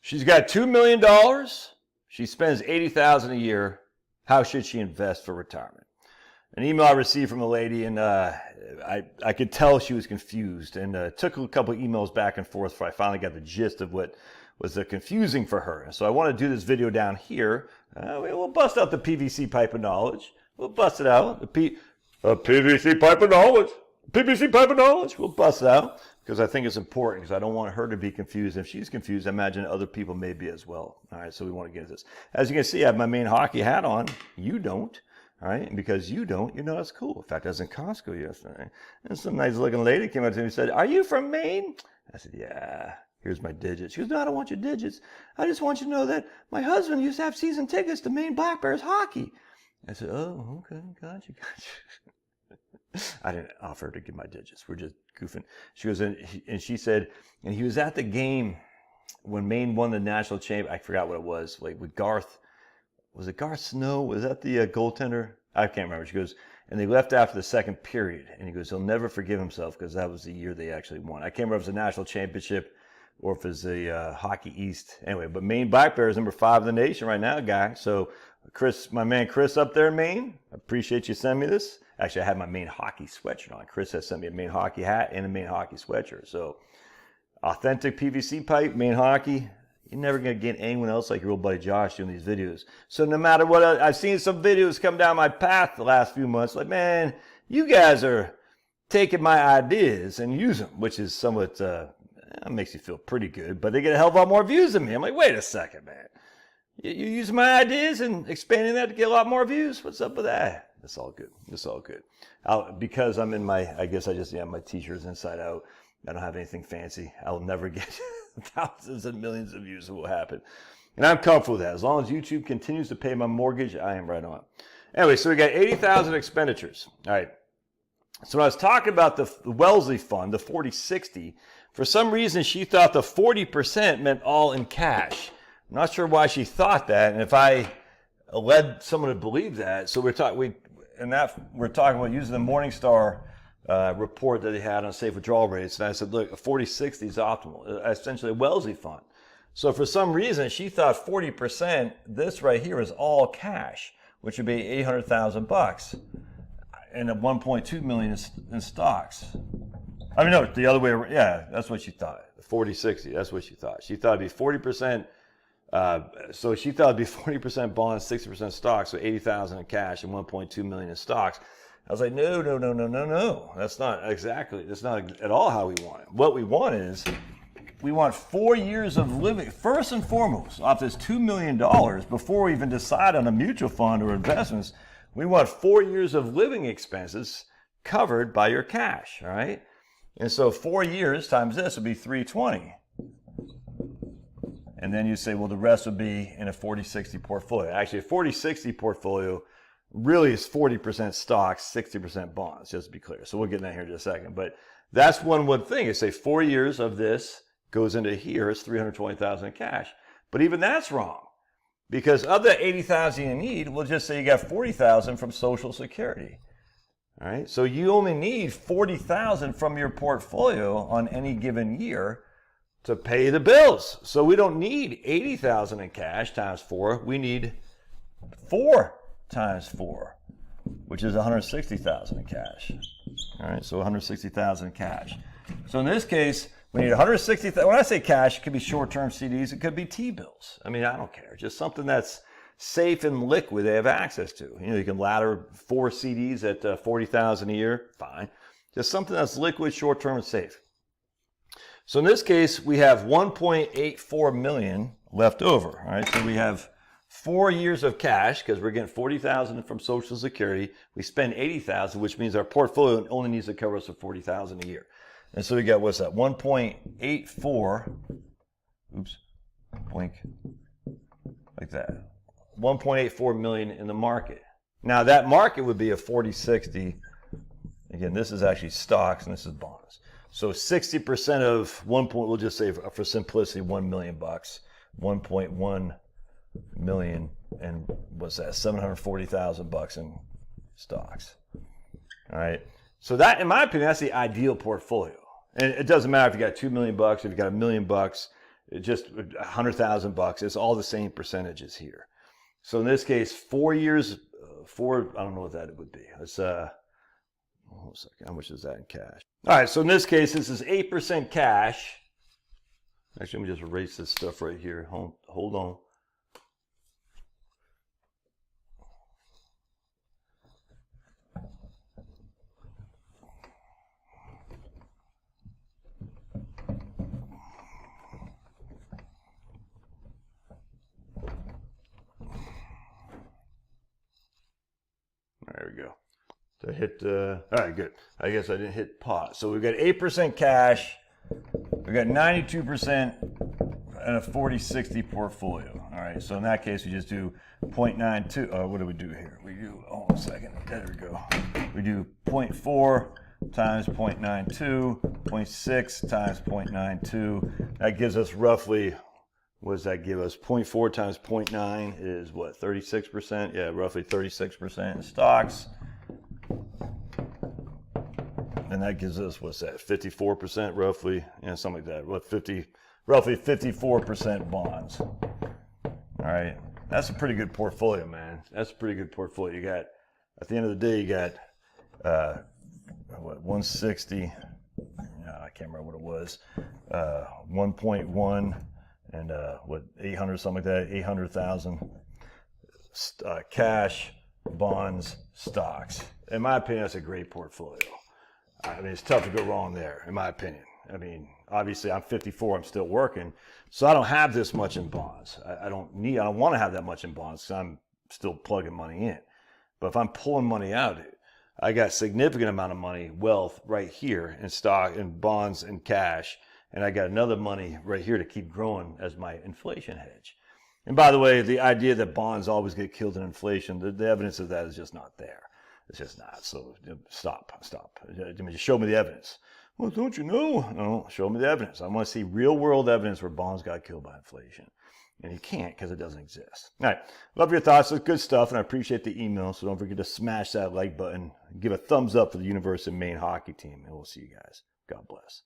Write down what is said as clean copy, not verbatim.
She's got $2 million. She spends $80,000 a year. How should she invest for retirement? An email I received from a lady, and I could tell she was confused, and took a couple of emails back and forth before I finally got the gist of what was confusing for her. So I want to do this video down here. We'll bust out the PVC pipe of knowledge. We'll bust it out. The PVC pipe of knowledge. PVC pipe of knowledge. We'll bust it out because I think it's important, because I don't want her to be confused. If she's confused, I imagine other people may be as well. All right, so we want to get into this. As you can see, I have my Maine hockey hat on. You don't. All right, and because you don't, you know that's cool. In fact, I was in Costco yesterday, and some nice looking lady came up to me and said, "Are you from Maine?" I said, "Yeah, here's my digits." She goes, "No, I don't want your digits. I just want you to know that my husband used to have season tickets to Maine Black Bears hockey." I said, "Oh, okay, gotcha." I didn't offer her to give my digits. We're just goofing. She goes, and she said, and he was at the game when Maine won the national championship. I forgot what it was, like with Garth. Was it Garth Snow? Was that the goaltender? I can't remember. She goes, and they left after the second period. And he goes, he'll never forgive himself because that was the year they actually won. I can't remember if it was a national championship or if it was the Hockey East. Anyway, but Maine Black Bears number 5 in the nation right now, guy. So Chris, my man Chris up there in Maine, I appreciate you sending me this. Actually, I had my Maine hockey sweatshirt on. Chris has sent me a Maine hockey hat and a Maine hockey sweatshirt. So authentic PVC pipe, Maine hockey. You're never going to get anyone else like your old buddy Josh doing these videos. So no matter what, I've seen some videos come down my path the last few months. Like, man, you guys are taking my ideas and use them, which is somewhat, makes you feel pretty good. But they get a hell of a lot more views than me. I'm like, wait a second, man. You use my ideas and expanding that to get a lot more views? What's up with that? It's all good. It's all good. Because I'm in my, I guess I just have my t-shirts inside out. I don't have anything fancy. I'll never get thousands and millions of views. It will happen. And I'm comfortable with that. As long as YouTube continues to pay my mortgage, I am right on. Anyway, so we got 80,000 expenditures. All right. So when I was talking about the Wellesley Fund, the 40/60, for some reason she thought the 40% meant all in cash. I'm not sure why she thought that, and if I led someone to believe that. So we're talking about using the Morningstar report that they had on safe withdrawal rates, and I said, look, a 40/60 is optimal, essentially a Wellesley fund. So for some reason, she thought 40%, this right here is all cash, which would be $800,000 and a 1.2 million in stocks. I mean, no, the other way around. Yeah, that's what she thought. 40/60, that's what she thought. She thought it'd be 40%. So she thought it'd be 40% bonds, 60% stocks, so 80,000 in cash and 1.2 million in stocks. I was like, no. That's not at all how we want it. What we want is, we want 4 years of living, first and foremost, off this $2 million, before we even decide on a mutual fund or investments, we want 4 years of living expenses covered by your cash, all right? And so 4 years times this would be 320. And then you say, well, the rest would be in a 40/60 portfolio. Actually, a 40/60 portfolio really is 40% stocks, 60% bonds, just to be clear. So we'll get in that here in just a second. But that's one thing. You say 4 years of this goes into here, it's 320,000 in cash. But even that's wrong. Because of the 80,000 you need, we'll just say you got 40,000 from Social Security. All right. So you only need 40,000 from your portfolio on any given year to pay the bills. So we don't need 80,000 in cash times 4. We need 4 times 4, which is 160,000 in cash. All right, so 160,000 in cash. So in this case, we need 160,000. When I say cash, it could be short-term CDs, it could be T-bills. I mean, I don't care. Just something that's safe and liquid they have access to. You know, you can ladder 4 CDs at 40,000 a year, fine. Just something that's liquid, short-term, and safe. So in this case, we have 1.84 million left over. All right, so we have 4 years of cash because we're getting 40,000 from Social Security. We spend 80,000, which means our portfolio only needs to cover us for 40,000 a year. And so we got, what's that? 1.84. Oops. Blink. Like that. 1.84 million in the market. Now that market would be a 40/60. Again, this is actually stocks and this is bonds. So 60% of we'll just say for simplicity, $1 million, 1.1 million, and what's that? $740,000 in stocks. All right. So that, in my opinion, that's the ideal portfolio. And it doesn't matter if you got $2 million, if you got $1 million. just $100,000. It's all the same percentages here. So in this case, 4 years, I don't know what that would be. It's, hold on a second, how much is that in cash? All right, so in this case, this is 8% cash. Actually, let me just erase this stuff right here. Hold on. There we go. So I hit, all right, good. I guess I didn't hit pause. So we've got 8% cash. We've got 92% and a 40-60 portfolio. All right, so in that case, we just do 0.92. What do we do here? We do, hold on a second. There we go. We do 0.4 times 0.92, 0.6 times 0.92. That gives us roughly, what does that give us? 0.4 times 0.9 is what, 36%? Yeah, roughly 36% in stocks. And that gives us, what's that, 54% roughly? Yeah, something like that. What, roughly 54% bonds. All right, that's a pretty good portfolio, man. That's a pretty good portfolio. You got, at the end of the day, you got, what, 160, I can't remember what it was, 1.1, and what, 800, something like that, 800,000 cash, bonds, stocks. In my opinion, that's a great portfolio. I mean, it's tough to go wrong there, in my opinion. I mean, obviously, I'm 54, I'm still working, so I don't have this much in bonds. I don't want to have that much in bonds because I'm still plugging money in. But if I'm pulling money out, I got significant amount of money, wealth right here in stock, in bonds, and cash, and I got another money right here to keep growing as my inflation hedge. And by the way, the idea that bonds always get killed in inflation, the evidence of that is just not there. It's just not. So stop. I mean, just show me the evidence. Well, don't you know? No, show me the evidence. I want to see real world evidence where bonds got killed by inflation. And you can't because it doesn't exist. All right. Love your thoughts. It's good stuff. And I appreciate the email. So don't forget to smash that like button. Give a thumbs up for the University of Maine hockey team. And we'll see you guys. God bless.